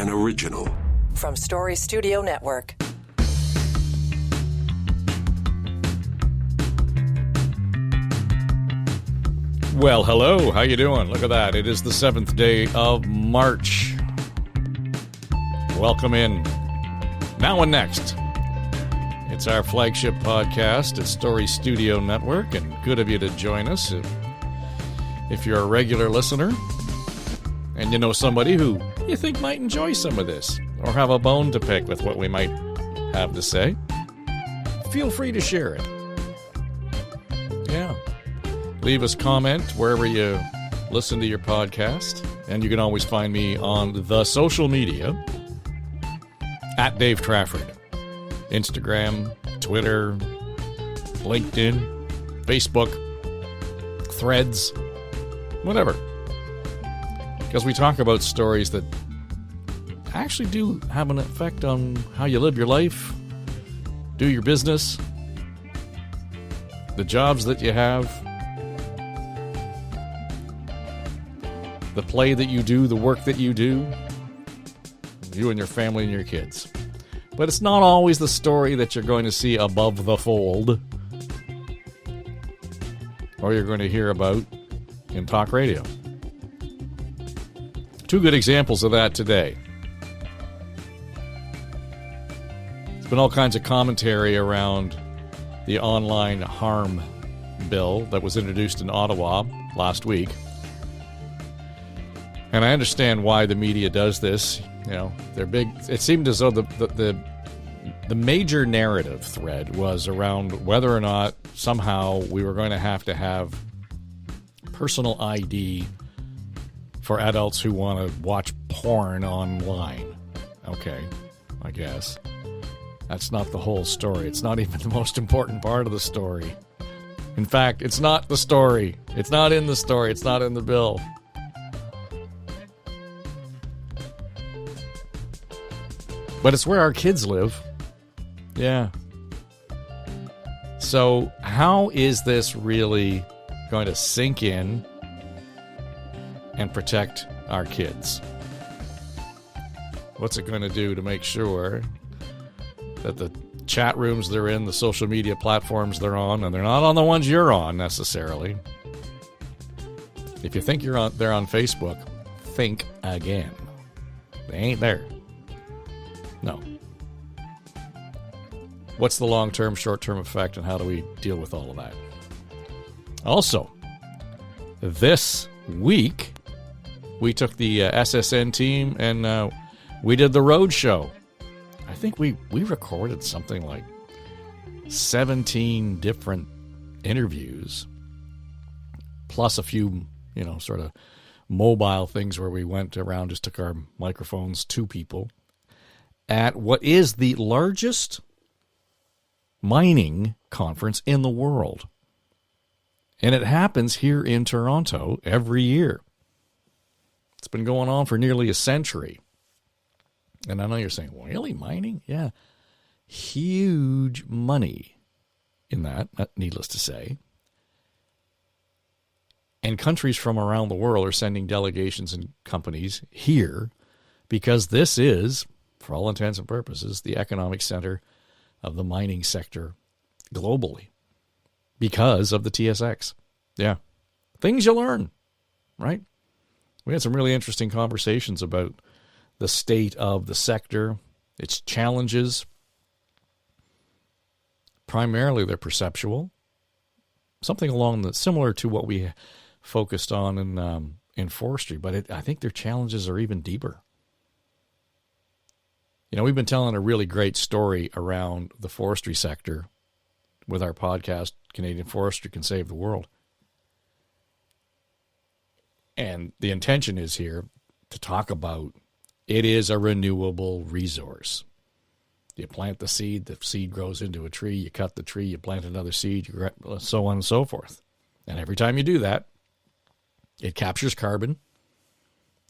an original. From Story Studio Network. Well, hello. How you doing? Look at that. It is the 7th day of March. Welcome in. Now and next. It's our flagship podcast at Story Studio Network, and good of you to join us. If you're a regular listener and you know somebody who you think might enjoy some of this or have a bone to pick with what we might have to say, feel free to share it. Yeah. Leave us comment wherever you listen to your podcast, and you can always find me on the social media at Dave Trafford. Instagram, Twitter, LinkedIn, Facebook, Threads, whatever. Because we talk about stories that actually do have an effect on how you live your life, do your business, the jobs that you have, the play that you do, the work that you do, you and your family and your kids. But it's not always the story that you're going to see above the fold or you're going to hear about in talk radio. Two good examples of that today. There's been all kinds of commentary around the online harm bill that was introduced in Ottawa last week. And I understand why the media does this. You know, they're big. It seemed as though the major narrative thread was around whether or not somehow we were going to have personal ID for adults who want to watch porn online. Okay, I guess. That's not the whole story. It's not even the most important part of the story. In fact, it's not the story. It's not in the story. It's not in the bill. But it's where our kids live. Yeah. So how is this really going to sink in and protect our kids? What's it going to do to make sure that the chat rooms they're in, the social media platforms they're on, and they're not on the ones you're on necessarily. If you think they're on Facebook, think again. They ain't there. No. What's the long-term, short-term effect, and how do we deal with all of that? Also, this week, we took the SSN team and we did the road show. I think we recorded something like 17 different interviews, plus a few, sort of mobile things where we went around, just took our microphones to people at what is the largest mining conference in the world. And it happens here in Toronto every year. It's been going on for nearly a century. And I know you're saying, really, mining? Yeah. Huge money in that, needless to say. And countries from around the world are sending delegations and companies here because this is, for all intents and purposes, the economic center of the mining sector globally because of the TSX. Yeah. Things you learn, right? We had some really interesting conversations about the state of the sector, its challenges. Primarily, they're perceptual. Something similar to what we focused on in forestry, but I think their challenges are even deeper. We've been telling a really great story around the forestry sector with our podcast, Canadian Forestry Can Save the World. And the intention is here to talk about it is a renewable resource. You plant the seed grows into a tree, you cut the tree, you plant another seed, so on and so forth. And every time you do that, it captures carbon.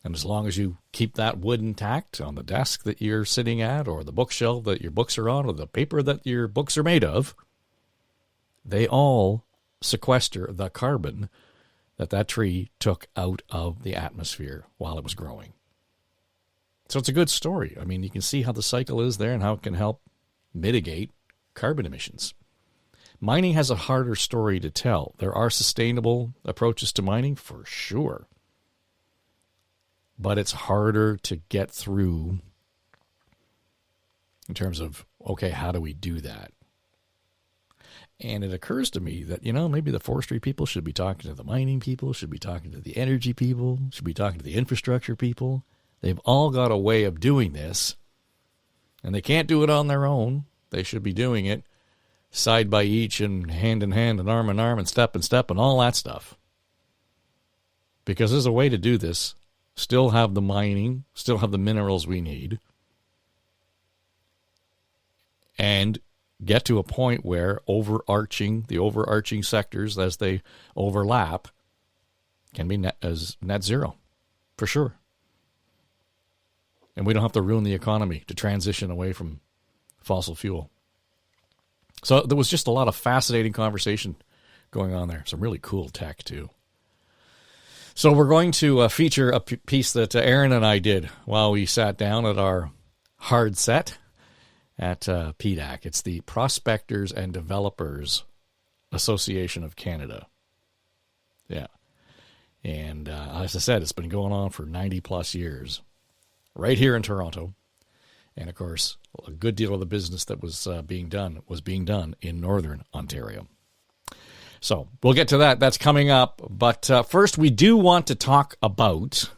And as long as you keep that wood intact on the desk that you're sitting at, or the bookshelf that your books are on, or the paper that your books are made of, they all sequester the carbon that tree took out of the atmosphere while it was growing. So it's a good story. I mean, you can see how the cycle is there and how it can help mitigate carbon emissions. Mining has a harder story to tell. There are sustainable approaches to mining, for sure. But it's harder to get through in terms of, okay, how do we do that? And it occurs to me that, maybe the forestry people should be talking to the mining people, should be talking to the energy people, should be talking to the infrastructure people. They've all got a way of doing this, and they can't do it on their own. They should be doing it side by each and hand in hand and arm in arm and step and all that stuff. Because there's a way to do this, still have the mining, still have the minerals we need, and get to a point where the overarching sectors, as they overlap, can be net zero, for sure. And we don't have to ruin the economy to transition away from fossil fuel. So there was just a lot of fascinating conversation going on there. Some really cool tech, too. So we're going to feature a piece that Erin and I did while we sat down at our hard set at PDAC. It's the Prospectors and Developers Association of Canada. Yeah. And as I said, it's been going on for 90-plus years. Right here in Toronto. And, of course, a good deal of the business that was being done in Northern Ontario. So we'll get to that. That's coming up. But first, we do want to talk about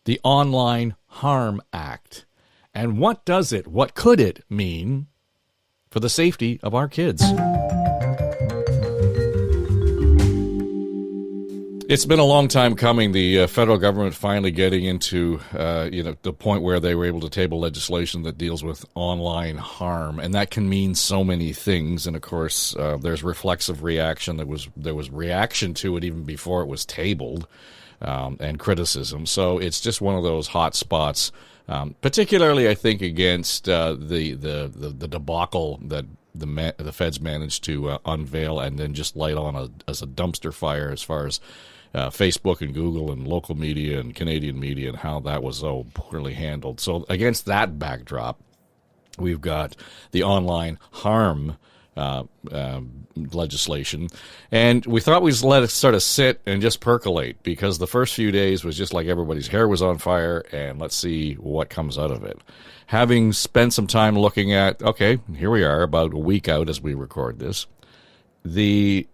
the Online Harm Act. And what does it, what could it mean for the safety of our kids? It's been a long time coming, the federal government finally getting into the point where they were able to table legislation that deals with online harm, and that can mean so many things. And of course, there's reflexive reaction. There was reaction to it even before it was tabled, and criticism. So it's just one of those hot spots, particularly I think against the debacle that the feds managed to unveil and then just light on as a dumpster fire as far as Facebook and Google and local media and Canadian media and how that was so poorly handled. So against that backdrop, we've got the online harm legislation. And we thought we'd let it sort of sit and just percolate, because the first few days was just like everybody's hair was on fire, and let's see what comes out of it. Having spent some time looking at, okay, here we are about a week out as we record this, the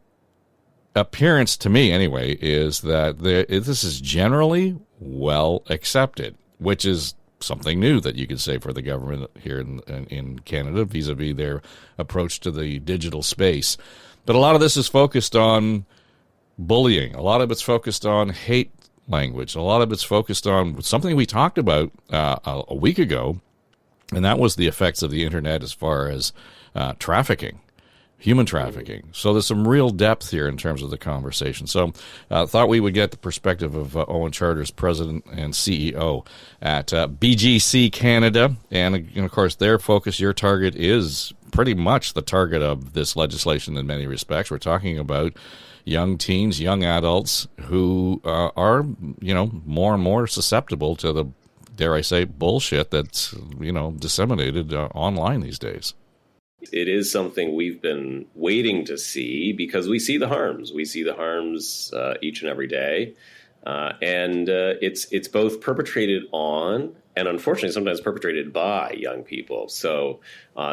appearance to me anyway is that this is generally well accepted, which is something new that you could say for the government here in Canada vis-a-vis their approach to the digital space. But a lot of this is focused on bullying. A lot of it's focused on hate language. A lot of it's focused on something we talked about a week ago, and that was the effects of the internet as far as trafficking. Human trafficking. So there's some real depth here in terms of the conversation. So thought we would get the perspective of Owen Charters, President and CEO at BGC Canada. And, of course, their focus, your target, is pretty much the target of this legislation in many respects. We're talking about young teens, young adults who are, more and more susceptible to the, dare I say, bullshit that's, disseminated online these days. It is something we've been waiting to see, because we see the harms. We see the harms each and every day. And it's both perpetrated on and, unfortunately, sometimes perpetrated by young people. So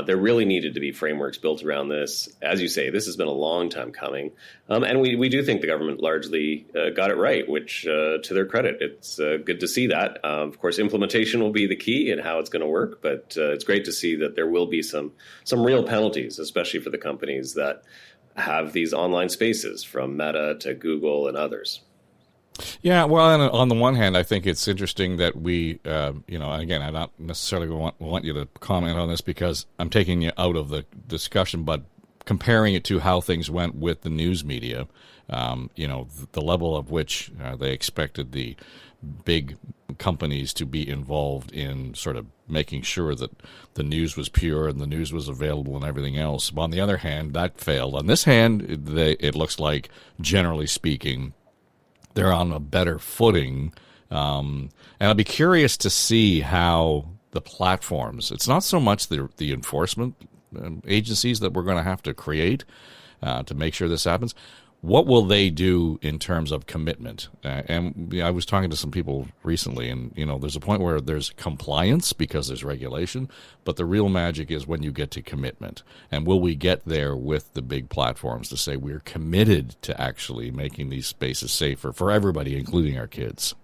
there really needed to be frameworks built around this. As you say, this has been a long time coming. And we do think the government largely got it right, which, to their credit, it's good to see that. Of course, implementation will be the key in how it's going to work. But it's great to see that there will be some real penalties, especially for the companies that have these online spaces, from Meta to Google and others. Yeah, well, on the one hand, I think it's interesting that we, again, I don't necessarily want you to comment on this because I'm taking you out of the discussion, but comparing it to how things went with the news media, the level of which they expected the big companies to be involved in sort of making sure that the news was pure and the news was available and everything else. But on the other hand, that failed. On this hand, it looks like, generally speaking, they're on a better footing And I'll be curious to see how the platforms, it's not so much the enforcement agencies that we're going to have to create to make sure this happens. What will they do in terms of commitment? And I was talking to some people recently, and there's a point where there's compliance because there's regulation, but the real magic is when you get to commitment. And will we get there with the big platforms to say we're committed to actually making these spaces safer for everybody, including our kids?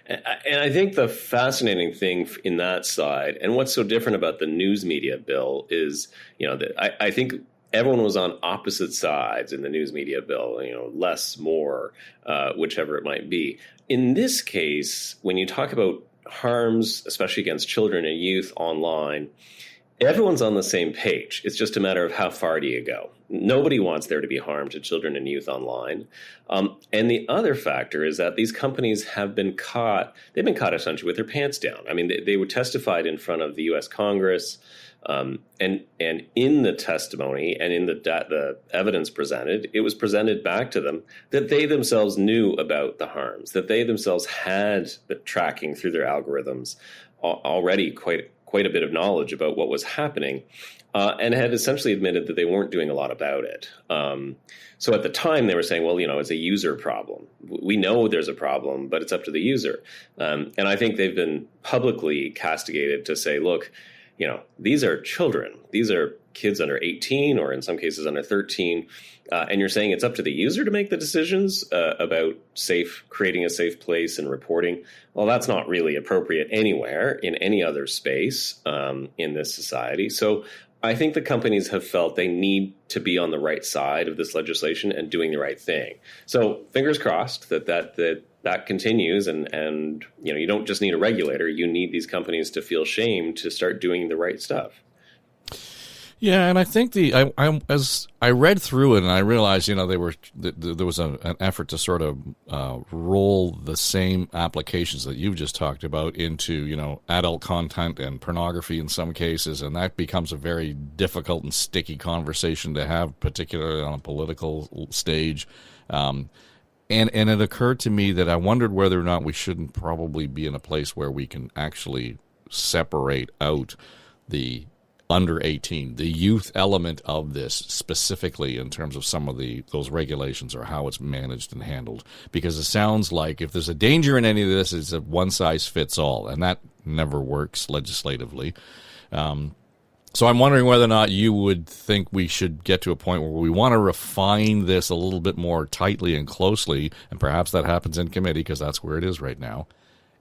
And I think the fascinating thing in that side, and what's so different about the news media bill is, that I think everyone was on opposite sides in the news media bill, less, more, whichever it might be. In this case, when you talk about harms, especially against children and youth online, everyone's on the same page. It's just a matter of how far do you go. Nobody wants there to be harm to children and youth online. And the other factor is that these companies have been caught, they've been caught essentially with their pants down. I mean, they were testified in front of the U.S. Congress, and in the testimony and in the evidence presented, it was presented back to them that they themselves knew about the harms, that they themselves had the tracking through their algorithms already quite a bit of knowledge about what was happening, and had essentially admitted that they weren't doing a lot about it. So at the time, they were saying, well, it's a user problem. We know there's a problem, but it's up to the user. And I think they've been publicly castigated to say, look, these are children. These are kids under 18 or in some cases under 13. And you're saying it's up to the user to make the decisions about creating a safe place and reporting. Well, that's not really appropriate anywhere in any other space in this society. So I think the companies have felt they need to be on the right side of this legislation and doing the right thing. So fingers crossed that continues, and you don't just need a regulator, you need these companies to feel shame to start doing the right stuff. Yeah, and I think as I read through it, and I realized, there was an effort to sort of roll the same applications that you've just talked about into, adult content and pornography in some cases, and that becomes a very difficult and sticky conversation to have, particularly on a political stage. And it occurred to me that I wondered whether or not we shouldn't probably be in a place where we can actually separate out the under 18, the youth element of this specifically in terms of some of those regulations or how it's managed and handled. Because it sounds like if there's a danger in any of this, it's a one size fits all, and that never works legislatively. So I'm wondering whether or not you would think we should get to a point where we want to refine this a little bit more tightly and closely, and perhaps that happens in committee because that's where it is right now,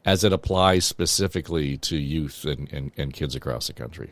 as it applies specifically to youth and kids across the country.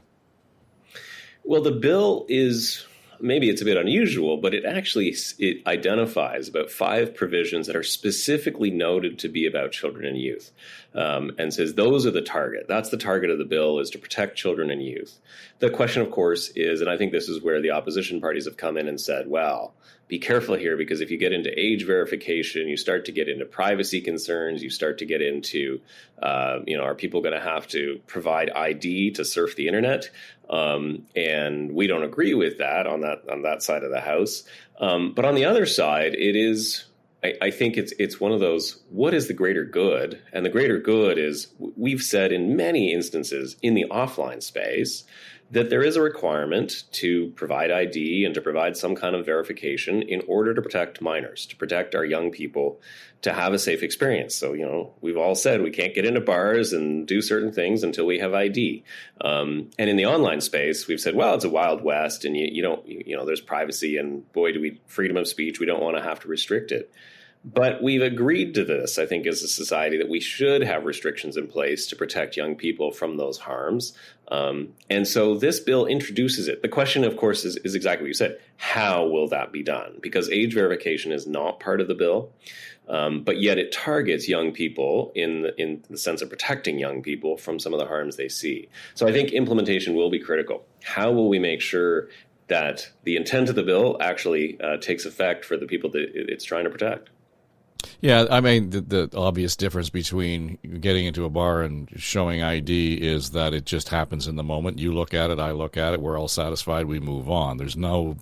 Well, the bill is, maybe it's a bit unusual, but it identifies about 5 provisions that are specifically noted to be about children and youth, and says those are the target. That's the target of the bill, is to protect children and youth. The question, of course, is, and I think this is where the opposition parties have come in and said, well, be careful here, because if you get into age verification, you start to get into privacy concerns, you start to get into, are people going to have to provide ID to surf the internet? And we don't agree with that on that side of the house. But on the other side, it is, I think it's one of those, what is the greater good? And the greater good is, we've said in many instances in the offline space that there is a requirement to provide ID and to provide some kind of verification in order to protect minors, to protect our young people, to have a safe experience. So, we've all said we can't get into bars and do certain things until we have ID. And in the online space, we've said, well, it's a Wild West and you don't, there's privacy and boy, do we freedom of speech. We don't want to have to restrict it. But we've agreed to this, I think, as a society, that we should have restrictions in place to protect young people from those harms. And so this bill introduces it. The question, of course, is exactly what you said. How will that be done? Because age verification is not part of the bill, but yet it targets young people in the sense of protecting young people from some of the harms they see. So I think implementation will be critical. How will we make sure that the intent of the bill actually takes effect for the people that it's trying to protect? Yeah, I mean, the obvious difference between getting into a bar and showing ID is that it just happens in the moment. You look at it, I look at it, we're all satisfied, we move on. There's no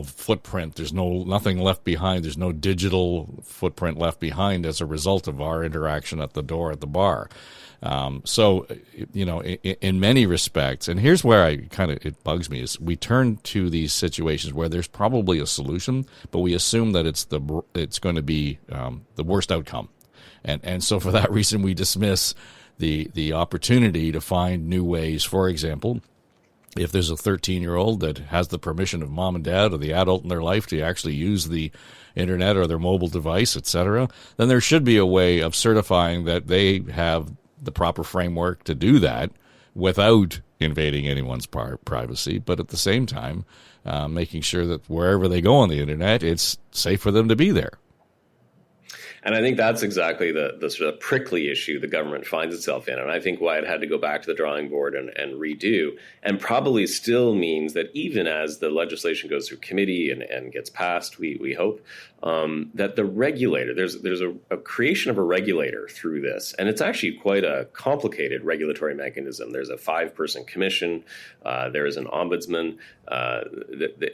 footprint, there's nothing left behind, there's no digital footprint left behind as a result of our interaction at the door at the bar. So, in many respects, and here's where it bugs me, is we turn to these situations where there's probably a solution, but we assume that it's going to be the worst outcome, and so for that reason we dismiss the opportunity to find new ways. For example, if there's a 13-year-old that has the permission of mom and dad or the adult in their life to actually use the internet or their mobile device, etc., then there should be a way of certifying that they have the proper framework to do that without invading anyone's privacy, but at the same time, making sure that wherever they go on the internet, it's safe for them to be there. And I think that's exactly the sort of prickly issue the government finds itself in. And I think why it had to go back to the drawing board and redo, and probably still means that even as the legislation goes through committee and gets passed, we hope, that the regulator, there's a creation of a regulator through this. And it's actually quite a complicated regulatory mechanism. There's a 5-person commission. There is an ombudsman.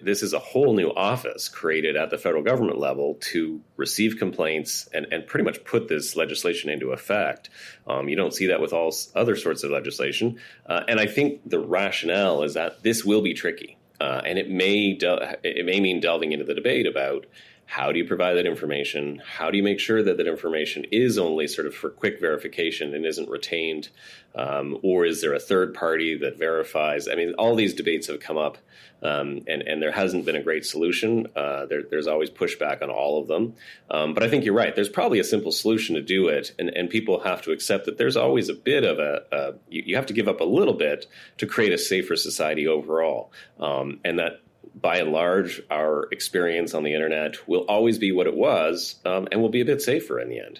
This is a whole new office created at the federal government level to receive complaints and pretty much put this legislation into effect. You don't see that with all other sorts of legislation. And I think the rationale is that this will be tricky. And it may mean delving into the debate about how do you provide that information? How do you make sure that that information is only sort of for quick verification and isn't retained? Or is there a third party that verifies? I mean, all these debates have come up, and there hasn't been a great solution. There's always pushback on all of them. But I think you're right. There's probably a simple solution to do it, and people have to accept that there's always a bit of you have to give up a little bit to create a safer society overall, and that by and large, our experience on the internet will always be what it was, and will be a bit safer in the end.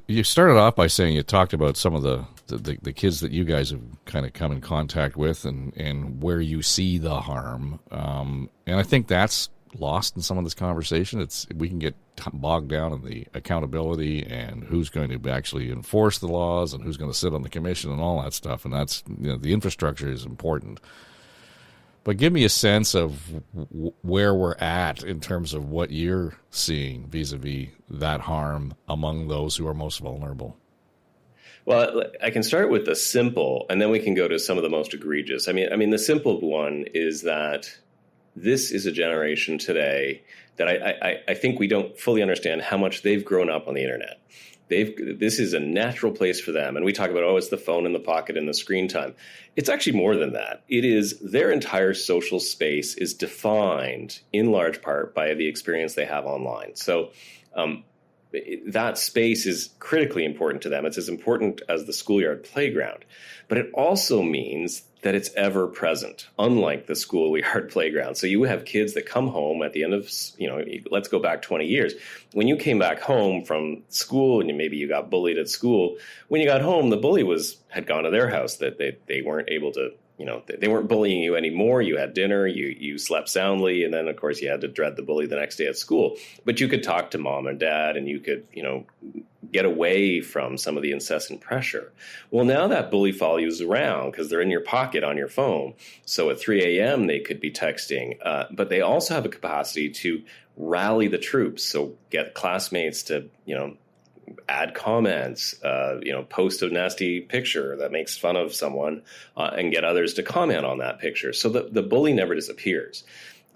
You started off by saying you talked about some of the kids that you guys have kind of come in contact with and where you see the harm. And I think that's lost in some of this conversation. We can get bogged down in the accountability and who's going to actually enforce the laws and who's going to sit on the commission and all that stuff. And that's, the infrastructure is important. But give me a sense of where we're at in terms of what you're seeing vis-a-vis that harm among those who are most vulnerable. Well, I can start with the simple, and then we can go to some of the most egregious. I mean, the simple one is that this is a generation today that I think we don't fully understand how much they've grown up on the internet. This is a natural place for them. And we talk about, it's the phone in the pocket and the screen time. It's actually more than that. It is their entire social space is defined in large part by the experience they have online. So that space is critically important to them. It's as important as the schoolyard playground. But it also means that it's ever present, unlike the schoolyard playground. So you have kids that come home at the end of, let's go back 20 years. When you came back home from school and maybe you got bullied at school, when you got home, the bully had gone to their house, that they weren't able to, they weren't bullying you anymore. You had dinner, you slept soundly, and then, of course, you had to dread the bully the next day at school. But you could talk to mom and dad, and you could, get away from some of the incessant pressure. Well, now that bully follows you around because they're in your pocket on your phone. So at 3 a.m., they could be texting, but they also have a capacity to rally the troops. So get classmates to, add comments, post a nasty picture that makes fun of someone and get others to comment on that picture. So the bully never disappears.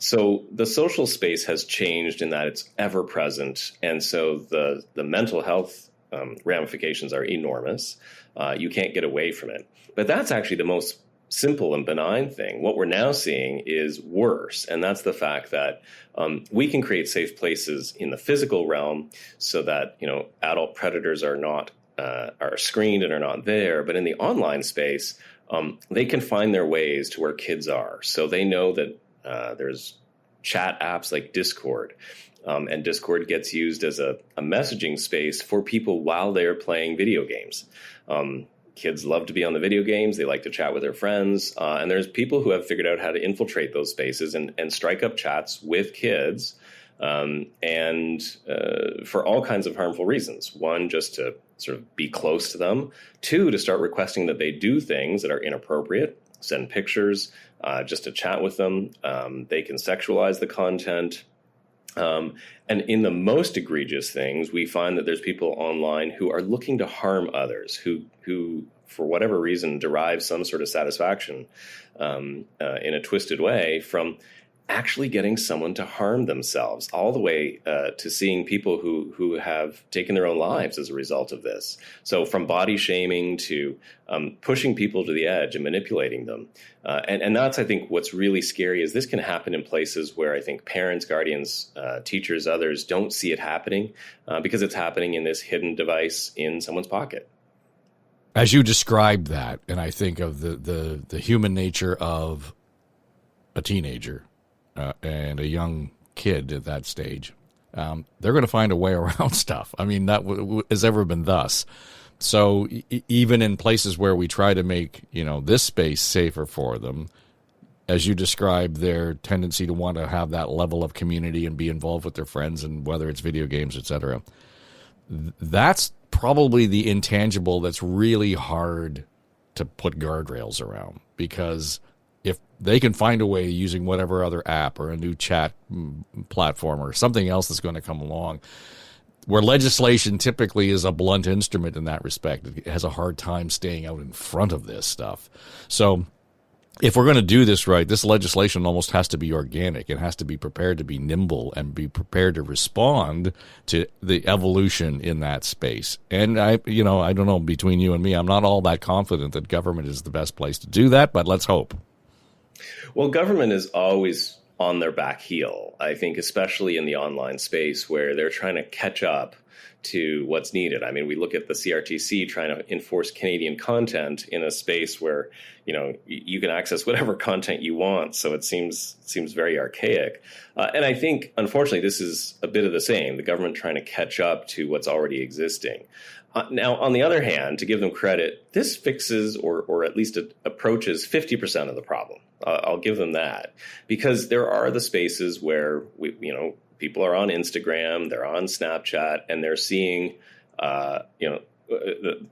So the social space has changed in that it's ever present. And so the mental health ramifications are enormous. You can't get away from it. But that's actually the most simple and benign thing. What we're now seeing is worse, and that's the fact that we can create safe places in the physical realm so that adult predators are screened and are not there. But in the online space, they can find their ways to where kids are. So they know that there's chat apps like Discord, and Discord gets used as a messaging space for people while they're playing video games. Kids love to be on the video games. They like to chat with their friends. And there's people who have figured out how to infiltrate those spaces and strike up chats with kids and for all kinds of harmful reasons. One, just to sort of be close to them. Two, to start requesting that they do things that are inappropriate, send pictures, just to chat with them. They can sexualize the content. And in the most egregious things, we find that there's people online who are looking to harm others, who for whatever reason, derive some sort of satisfaction in a twisted way from actually getting someone to harm themselves, all the way to seeing people who have taken their own lives as a result of this. So from body shaming to pushing people to the edge and manipulating them. And that's, I think, what's really scary is this can happen in places where I think parents, guardians, teachers, others don't see it happening because it's happening in this hidden device in someone's pocket. As you described that, and I think of the human nature of a teenager and a young kid at that stage, they're going to find a way around stuff. I mean, that has ever been thus. So even in places where we try to make, this space safer for them, as you described, their tendency to want to have that level of community and be involved with their friends, and whether it's video games, et cetera, that's probably the intangible that's really hard to put guardrails around, because if they can find a way using whatever other app or a new chat platform or something else that's going to come along, where legislation typically is a blunt instrument in that respect, it has a hard time staying out in front of this stuff. So if we're going to do this right, this legislation almost has to be organic. It has to be prepared to be nimble and be prepared to respond to the evolution in that space. And I don't know, between you and me, I'm not all that confident that government is the best place to do that, but let's hope. Well, government is always on their back heel, I think, especially in the online space where they're trying to catch up to what's needed. I mean, we look at the CRTC trying to enforce Canadian content in a space where, you can access whatever content you want. So it seems very archaic. And I think, unfortunately, this is a bit of the same, the government trying to catch up to what's already existing. Now, on the other hand, to give them credit, this fixes or at least approaches 50% of the problem. I'll give them that, because there are the spaces where people are on Instagram, they're on Snapchat, and they're seeing,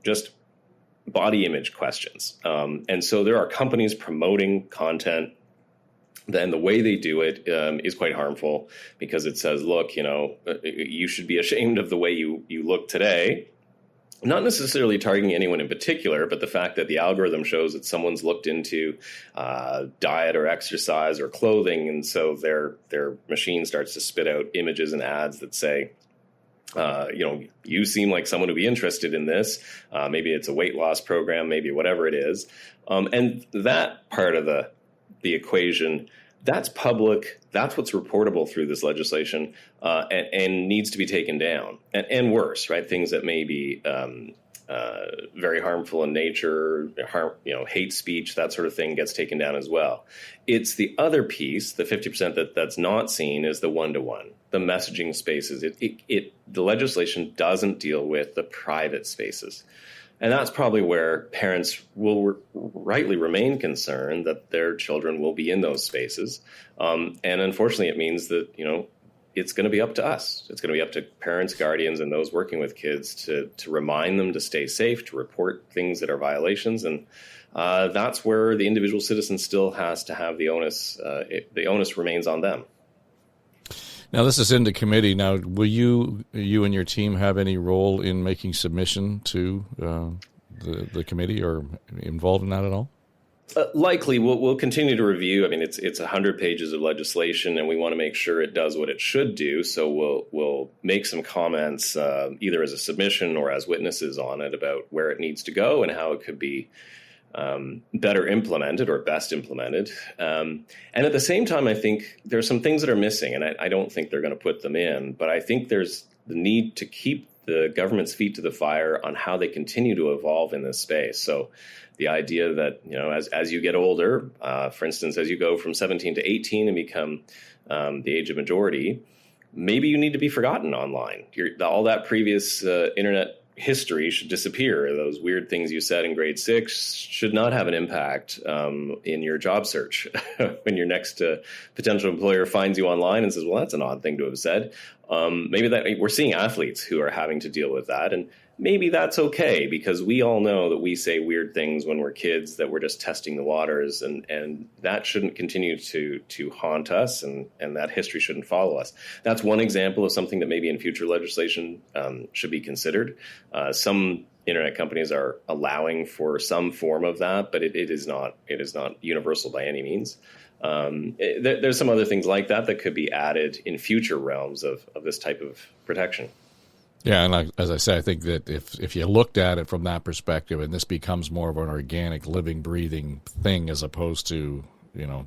just body image questions. And so there are companies promoting content. Then the way they do it is quite harmful, because it says, look, you should be ashamed of the way you look today. Not necessarily targeting anyone in particular, but the fact that the algorithm shows that someone's looked into diet or exercise or clothing, and so their machine starts to spit out images and ads that say, you seem like someone who'd be interested in this. Maybe it's a weight loss program, maybe whatever it is. And that part of the equation, that's public. That's what's reportable through this legislation, and needs to be taken down. And worse, right? Things that may be very harmful in nature, hate speech, that sort of thing gets taken down as well. It's the other piece, the 50% that's not seen, is the one-to-one, the messaging spaces. The legislation doesn't deal with the private spaces. And that's probably where parents will rightly remain concerned that their children will be in those spaces. And unfortunately, it means that, it's going to be up to us. It's going to be up to parents, guardians, and those working with kids to remind them to stay safe, to report things that are violations. And that's where the individual citizen still has to have the onus. The onus remains on them. Now, this is into committee. Now, will you and your team have any role in making submission to the committee, or involved in that at all? Likely, we'll continue to review. I mean, it's 100 pages of legislation, and we want to make sure it does what it should do. So we'll make some comments either as a submission or as witnesses on it about where it needs to go and how it could be better implemented or best implemented. And at the same time, I think there's some things that are missing, and I don't think they're going to put them in, but I think there's the need to keep the government's feet to the fire on how they continue to evolve in this space. So the idea that, as you get older, for instance, as you go from 17 to 18 and become the age of majority, maybe you need to be forgotten online. All that previous internet history should disappear. Those weird things you said in grade 6 should not have an impact in your job search. When your next potential employer finds you online and says, well, that's an odd thing to have said. Maybe that we're seeing athletes who are having to deal with that. And maybe that's okay, because we all know that we say weird things when we're kids, that we're just testing the waters, and that shouldn't continue to haunt us, and that history shouldn't follow us. That's one example of something that maybe in future legislation should be considered. Some internet companies are allowing for some form of that, but it is not universal by any means. There's some other things like that could be added in future realms of this type of protection. Yeah, and as I said, I think that if you looked at it from that perspective, and this becomes more of an organic, living, breathing thing as opposed to,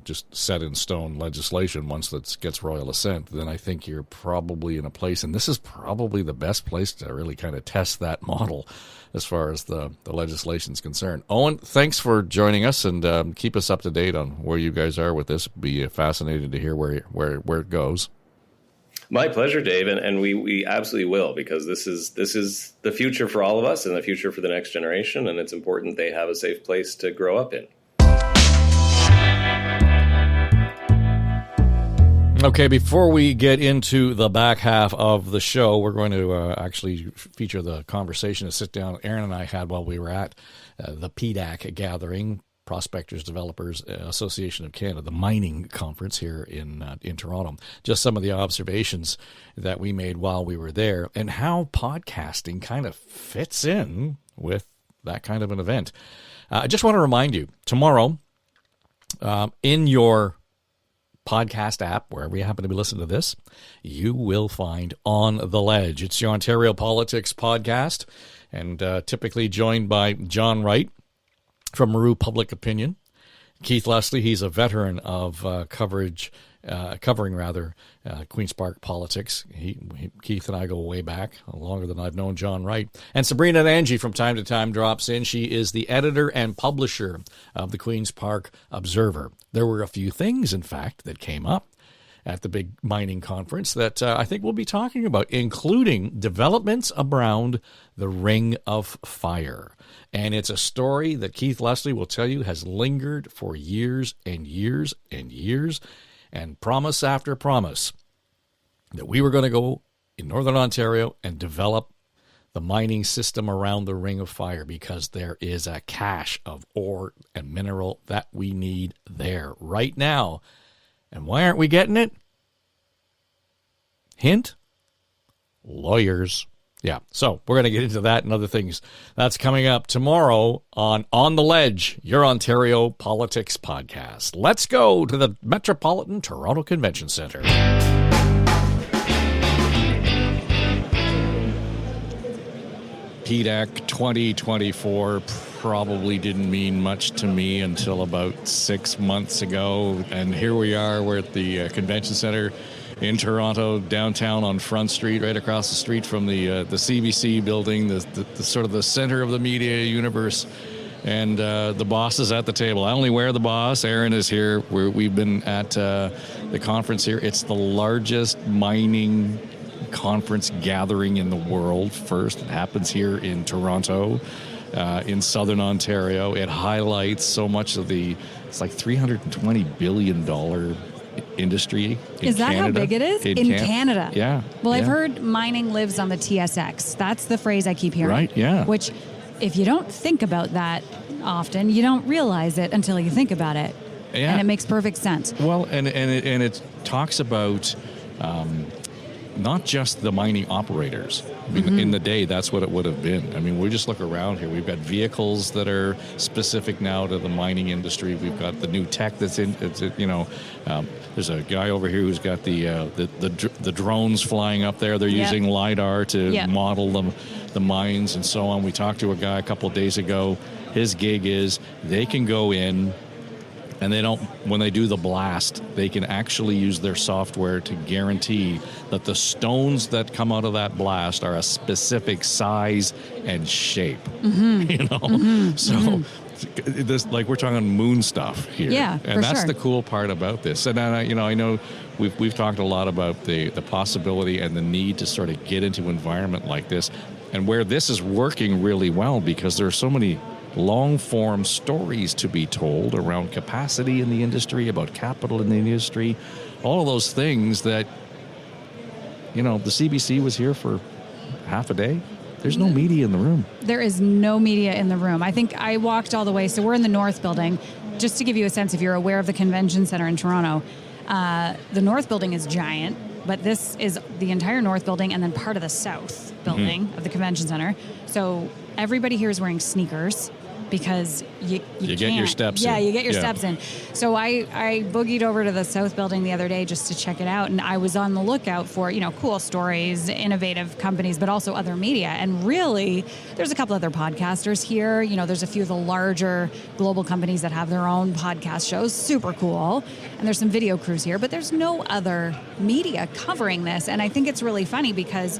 just set in stone legislation once that gets royal assent, then I think you're probably in a place, and this is probably the best place to really kind of test that model as far as the legislation is concerned. Owen, thanks for joining us, and keep us up to date on where you guys are with this. Be fascinated to hear where it goes. My pleasure, Dave, and we absolutely will, because this is the future for all of us and the future for the next generation, and it's important they have a safe place to grow up in. Okay, before we get into the back half of the show, we're going to actually feature the conversation, a sit-down Erin and I had while we were at the PDAC gathering, Prospectors Developers Association of Canada, the mining conference here in Toronto. Just some of the observations that we made while we were there, and how podcasting kind of fits in with that kind of an event. I just want to remind you, tomorrow, in your podcast app, wherever you happen to be listening to this, you will find On the Ledge. It's your Ontario Politics podcast, and typically joined by John Wright from Maru Public Opinion. Keith Leslie, he's a veteran of covering Queen's Park politics. Keith and I go way back, longer than I've known John Wright. And Sabrina Nanji from time to time drops in. She is the editor and publisher of the Queen's Park Observer. There were a few things, in fact, that came up at the big mining conference that I think we'll be talking about, including developments around the Ring of Fire. And it's a story that Keith Leslie will tell you has lingered for years and years and years, and promise after promise that we were going to go in Northern Ontario and develop the mining system around the Ring of Fire, because there is a cache of ore and mineral that we need there right now. And why aren't we getting it? Hint, lawyers. Yeah, so we're going to get into that and other things. That's coming up tomorrow on the Ledge, your Ontario Politics podcast. Let's go to the Metropolitan Toronto Convention Centre. PDAC 2024 probably didn't mean much to me until about 6 months ago. And here we are, we're at the Convention Centre in Toronto, downtown on Front Street, right across the street from the CBC building, the sort of the center of the media universe. And the boss is at the table. I only wear the boss. Erin is here. We've been at the conference here. It's the largest mining conference gathering in the world. First, it happens here in Toronto, in Southern Ontario. It highlights so much of it's like $320 billion industry in Is that Canada. How big it is? In Canada? Yeah. Well, I've heard mining lives on the TSX. That's the phrase I keep hearing. Right, yeah. Which, if you don't think about that often, you don't realize it until you think about it. Yeah. And it makes perfect sense. Well, and it talks about not just the mining operators. I mean, in the day, that's what it would have been. I mean, we just look around here. We've got vehicles that are specific now to the mining industry. We've got the new tech that's in. There's a guy over here who's got the drones flying up there. They're using LiDAR to model the mines and so on. We talked to a guy a couple of days ago. His gig is they can go in, and when they do the blast, they can actually use their software to guarantee that the stones that come out of that blast are a specific size and shape. So this, like, we're talking moon stuff here. Yeah, and that's the cool part about this. And I know we've talked a lot about the possibility and the need to sort of get into an environment like this. And where this is working really well because there are so many long-form stories to be told around capacity in the industry, about capital in the industry, all of those things that, the CBC was here for half a day. There's no media in the room. There is no media in the room. I think I walked all the way. So we're in the North Building. Just to give you a sense, if you're aware of the Convention Center in Toronto, the North Building is giant, but this is the entire North Building and then part of the South Building of the Convention Center. So everybody here is wearing sneakers because you get your steps in. Yeah, you get your steps in. So I boogied over to the South Building the other day just to check it out, and I was on the lookout for, cool stories, innovative companies, but also other media. And really, there's a couple other podcasters here. There's a few of the larger global companies that have their own podcast shows, super cool. And there's some video crews here, but there's no other media covering this. And I think it's really funny because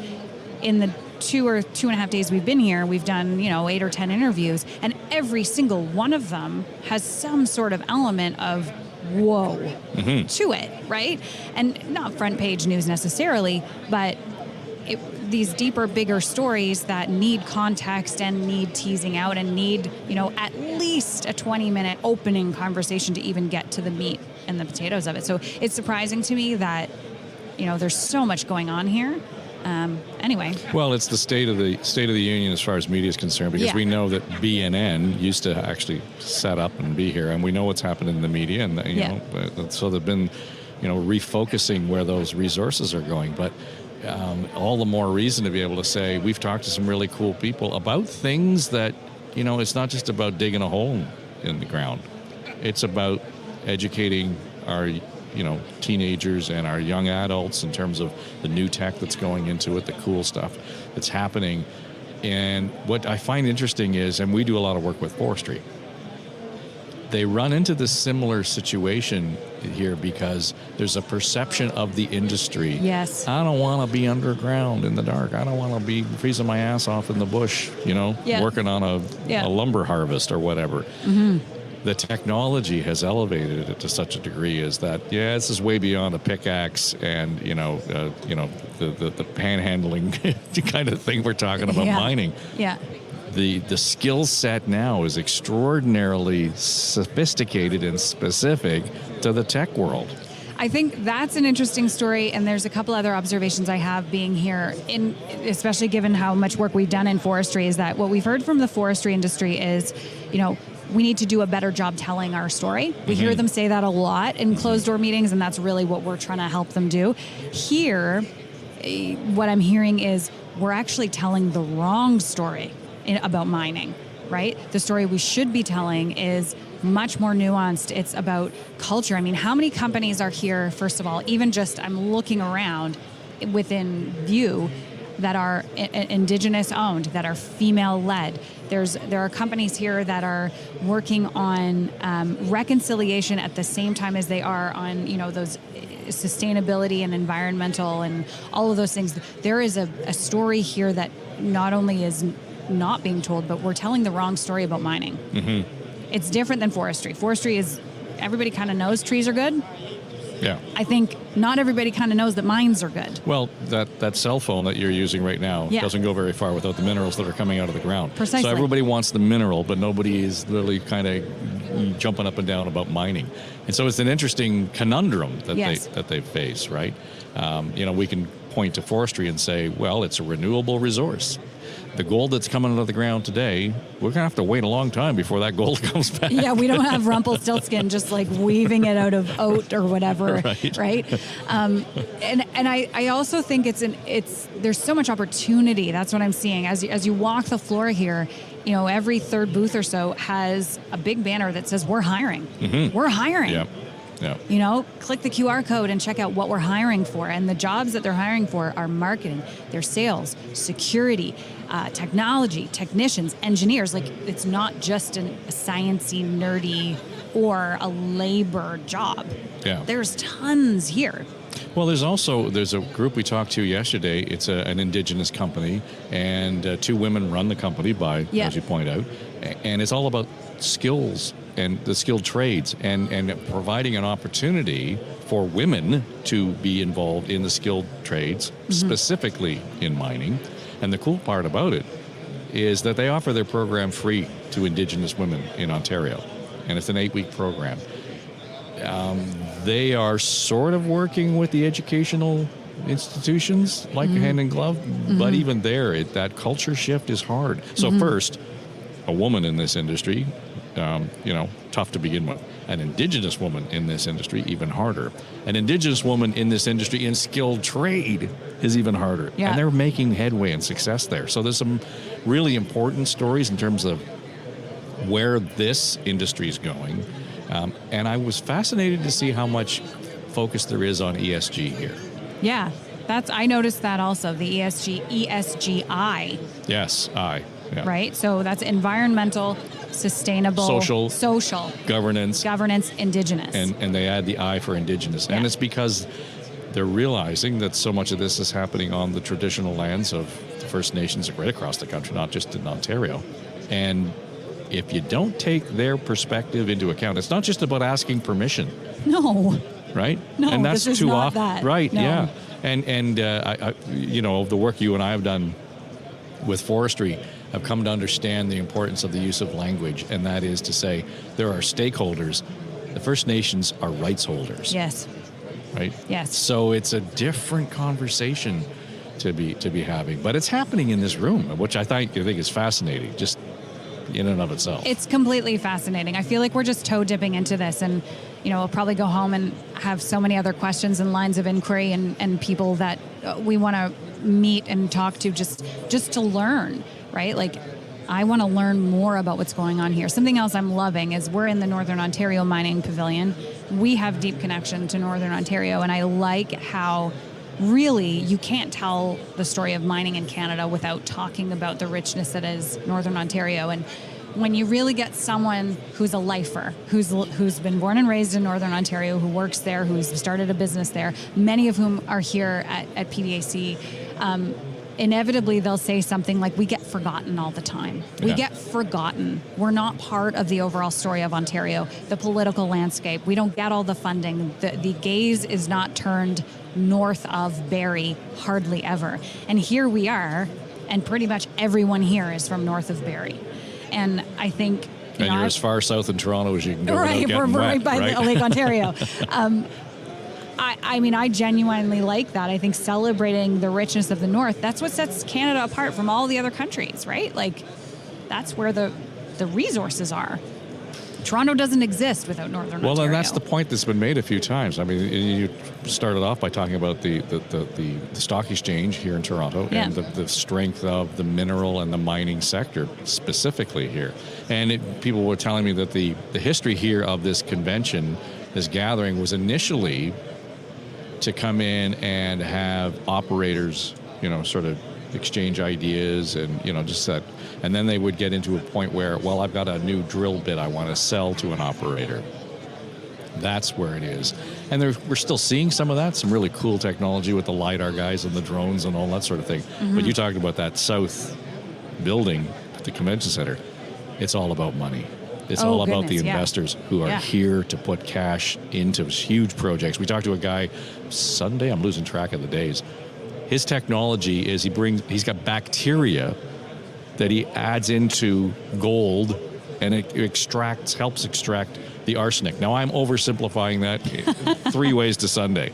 in the 2 or 2.5 days we've been here, we've done, 8 or 10 interviews, and every single one of them has some sort of element of whoa to it, right? And not front page news necessarily, but these deeper, bigger stories that need context and need teasing out and need, at least a 20-minute opening conversation to even get to the meat and the potatoes of it. So it's surprising to me that, there's so much going on here. Anyway. Well, it's the state of the union as far as media is concerned, because we know that BNN used to actually set up and be here, and we know what's happened in the media, and so they've been, refocusing where those resources are going. But all the more reason to be able to say we've talked to some really cool people about things that, it's not just about digging a hole in the ground. It's about educating our teenagers and our young adults in terms of the new tech that's going into it, the cool stuff that's happening. And what I find interesting is, and we do a lot of work with forestry, they run into this similar situation here because there's a perception of the industry. Yes. I don't want to be underground in the dark. I don't want to be freezing my ass off in the bush, working on a lumber harvest or whatever. The technology has elevated it to such a degree as that, this is way beyond a pickaxe and, the panhandling kind of thing we're talking about mining. Yeah. The skill set now is extraordinarily sophisticated and specific to the tech world. I think that's an interesting story, and there's a couple other observations I have being here, especially given how much work we've done in forestry, is that what we've heard from the forestry industry is, we need to do a better job telling our story. We hear them say that a lot in closed-door meetings, and that's really what we're trying to help them do. Here, what I'm hearing is we're actually telling the wrong story about mining, right? The story we should be telling is much more nuanced. It's about culture. I mean, how many companies are here, first of all, even just I'm looking around within view, that are indigenous owned, that are female led. There are companies here that are working on reconciliation at the same time as they are on those sustainability and environmental and all of those things. There is a story here that not only is not being told, but we're telling the wrong story about mining. It's different than forestry. Forestry is, everybody kind of knows trees are good. Yeah. I think not everybody kind of knows that mines are good. Well, that cell phone that you're using right now doesn't go very far without the minerals that are coming out of the ground. Precisely. So everybody wants the mineral, but nobody is literally kind of jumping up and down about mining. And so it's an interesting conundrum that they face, right? We can point to forestry and say, well, it's a renewable resource. The gold that's coming out of the ground today, we're going to have to wait a long time before that gold comes back. Yeah, we don't have Rumpelstiltskin just like weaving it out of oat or whatever, right? And I also think there's so much opportunity. That's what I'm seeing as you walk the floor here. Every third booth or so has a big banner that says we're hiring. We're hiring. Yep. Click the QR code and check out what we're hiring for. And the jobs that they're hiring for are marketing, they're sales, security, technology, technicians, engineers. Like, it's not just a sciencey, nerdy, or a labor job. Yeah. There's tons here. Well, there's a group we talked to yesterday. It's an indigenous company, and 2 women run the company as you point out. And it's all about skills and the skilled trades and providing an opportunity for women to be involved in the skilled trades, specifically in mining. And the cool part about it is that they offer their program free to Indigenous women in Ontario. And it's an 8-week program. They are sort of working with the educational institutions like hand in glove, but even there, that culture shift is hard. So first, a woman in this industry, tough to begin with. An Indigenous woman in this industry, even harder. An Indigenous woman in this industry in skilled trade is even harder. Yeah. And they're making headway and success there. So there's some really important stories in terms of where this industry is going. And I was fascinated to see how much focus there is on ESG here. Yeah, I noticed that also, the ESGI. Yes, I. Yeah. Right? So that's environmental, sustainable, social, governance, Indigenous. And they add the I for Indigenous. Yeah. And it's because they're realizing that so much of this is happening on the traditional lands of the First Nations right across the country, not just in Ontario. And if you don't take their perspective into account, it's not just about asking permission. No. Right? No, and that's this is too not often. that. Right, No. yeah. And I, the work you and I have done with forestry, I've come to understand the importance of the use of language, and that is to say there are stakeholders. The First Nations are rights holders. Yes. Right? Yes. So it's a different conversation to be having. But it's happening in this room, which I think is fascinating, just in and of itself. It's completely fascinating. I feel like we're just toe dipping into this, and we'll probably go home and have so many other questions and lines of inquiry and people that we want to meet and talk to just to learn, right? Like, I want to learn more about what's going on here. Something else I'm loving is we're in the Northern Ontario Mining Pavilion. We have deep connection to Northern Ontario, and I like how really you can't tell the story of mining in Canada without talking about the richness that is Northern Ontario. And when you really get someone who's a lifer, who's been born and raised in Northern Ontario, who works there, who's started a business there, many of whom are here at PDAC, inevitably they'll say something like, we get forgotten all the time. We Yeah. get forgotten. We're not part of the overall story of Ontario, the political landscape. We don't get all the funding. The gaze is not turned north of Barrie, hardly ever. And here we are, and pretty much everyone here is from north of Barrie. And I think... And you're as far south in Toronto as you can go without right, getting we're wet, right by right? Lake Ontario. I genuinely like that. I think celebrating the richness of the North, that's what sets Canada apart from all the other countries, right? Like, that's where the resources are. Toronto doesn't exist without Northern Ontario. Well, and that's the point that's been made a few times. I mean, you started off by talking about the stock exchange here in Toronto and the strength of the mineral and the mining sector specifically here. And people were telling me that the history here of this convention, this gathering, was initially to come in and have operators, sort of exchange ideas and, just that. And then they would get into a point where, well, I've got a new drill bit I want to sell to an operator. That's where it is. And we're still seeing some of that, some really cool technology with the LiDAR guys and the drones and all that sort of thing. Mm-hmm. But you talked about that south building, the convention center. It's all about money. It's all about the investors who are here to put cash into huge projects. We talked to a guy Sunday, I'm losing track of the days. His technology is he's got bacteria that he adds into gold, and it helps extract the arsenic. Now, I'm oversimplifying that 3 ways to Sunday,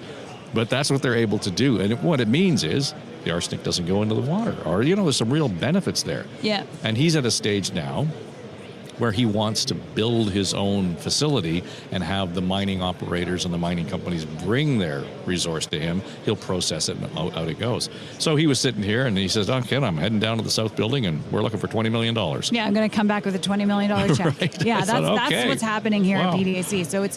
but that's what they're able to do. And what it means is the arsenic doesn't go into the water, or, there's some real benefits there. Yeah. And he's at a stage now where he wants to build his own facility and have the mining operators and the mining companies bring their resource to him. He'll process it and out it goes. So he was sitting here and he says, Ken, I'm heading down to the south building and we're looking for $20 million. Yeah, I'm going to come back with a $20 million check. Right. Yeah, that's what's happening here at PDAC. So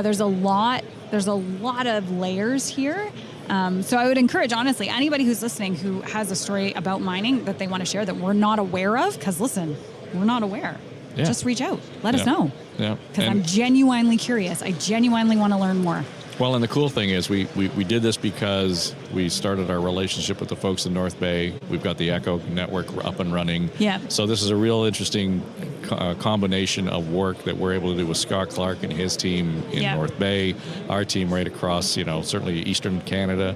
there's a lot of layers here. So I would encourage, honestly, anybody who's listening who has a story about mining that they want to share that we're not aware of, because listen, we're not aware. Yeah. Just reach out. Let us know. Yeah. Because I'm genuinely curious. I genuinely want to learn more. Well, and the cool thing is we did this because we started our relationship with the folks in North Bay. We've got the Echo network up and running. Yeah. So this is a real interesting combination of work that we're able to do with Scott Clark and his team in North Bay, our team right across, certainly Eastern Canada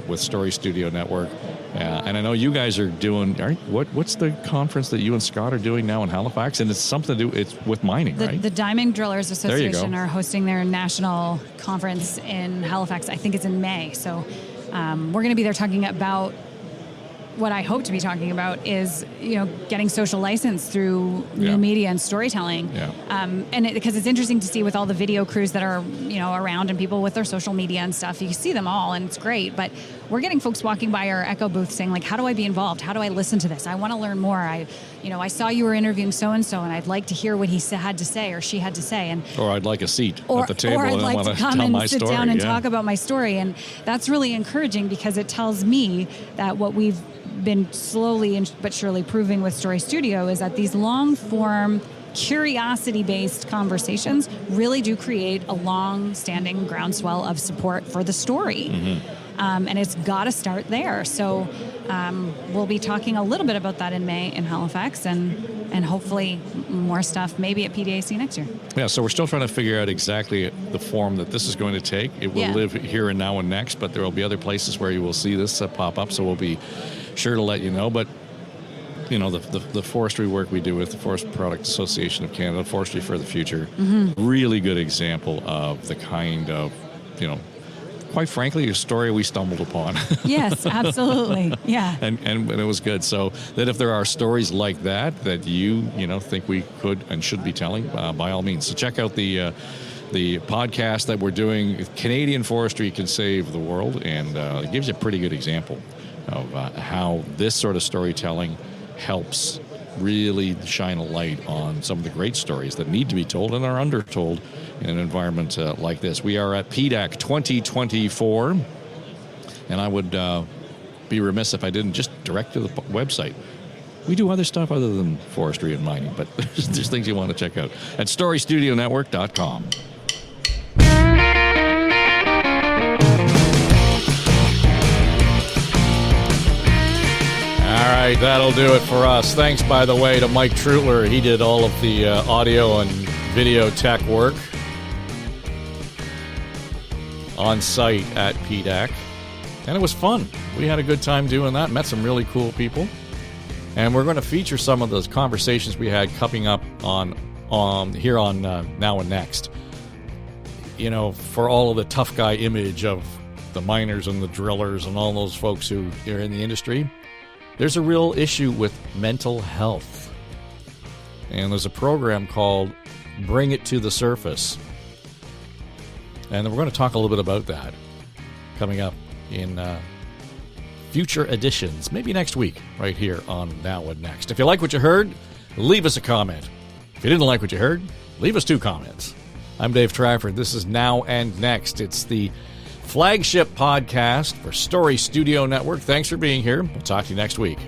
with Story Studio Network. And I know you guys are doing, what's the conference that you and Scott are doing now in Halifax? And it's something to do, it's with mining, right? The Diamond Drillers Association are hosting their national conference in Halifax. I think it's in May. So we're going to be there talking about what I hope to be talking about is, getting social license through new media and storytelling. Yeah. Because it's interesting to see with all the video crews that are, around and people with their social media and stuff, you see them all and it's great. But we're getting folks walking by our Echo booth saying, like, how do I be involved? How do I listen to this? I want to learn more. I saw you were interviewing so-and-so and I'd like to hear what he had to say or she had to say. Or I'd like a seat at the table and I want to tell my story. Sit down and talk about my story. And that's really encouraging because it tells me that what we've been slowly but surely proving with Story Studio is that these long-form, curiosity-based conversations really do create a long-standing groundswell of support for the story. Mm-hmm. And it's got to start there. So we'll be talking a little bit about that in May in Halifax and hopefully more stuff maybe at PDAC next year. Yeah, so we're still trying to figure out exactly the form that this is going to take. It will live here and now and next, but there will be other places where you will see this pop up, so we'll be sure to let you know. But the forestry work we do with the Forest Product Association of Canada, Forestry for the Future, really good example of the kind of, quite frankly, a story we stumbled upon. Yes, absolutely. Yeah. And it was good. So that if there are stories like that you think we could and should be telling, by all means. So check out the podcast that we're doing, Canadian Forestry Can Save the World, and it gives you a pretty good example of how this sort of storytelling helps really shine a light on some of the great stories that need to be told and are undertold in an environment like this. We are at PDAC 2024, and I would be remiss if I didn't just direct to the website. We do other stuff other than forestry and mining, but there's things you want to check out at storystudionetwork.com. All right, that'll do it for us. Thanks, by the way, to Mike Trutler. He did all of the audio and video tech work on site at PDAC. And it was fun. We had a good time doing that, met some really cool people. And we're going to feature some of those conversations we had coming up on here on Now and Next. For all of the tough guy image of the miners and the drillers and all those folks who are in the industry, there's a real issue with mental health. And there's a program called Bring It to the Surface. And we're going to talk a little bit about that coming up in future editions, maybe next week, right here on Now and Next. If you like what you heard, leave us a comment. If you didn't like what you heard, leave us 2 comments. I'm Dave Trafford. This is Now and Next. It's the flagship podcast for Story Studio Network. Thanks for being here. We'll talk to you next week.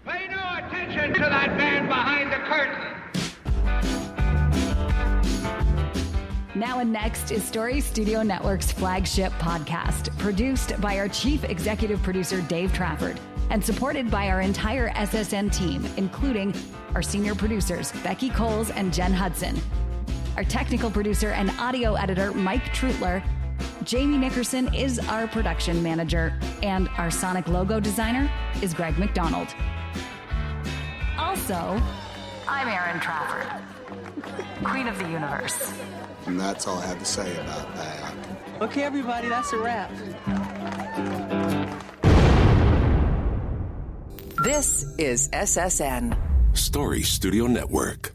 Pay no attention to that man behind the curtain. Now and Next is Story Studio Network's flagship podcast, produced by our chief executive producer, Dave Trafford, and supported by our entire SSN team, including our senior producers, Becky Coles and Jen Hudson, our technical producer and audio editor, Mike Trutler. Jamie Nickerson is our production manager, and our sonic logo designer is Greg McDonald. Also, I'm Erin Trafford, Queen of the Universe. And that's all I have to say about that. Okay, everybody, that's a wrap. This is SSN. Story Studio Network.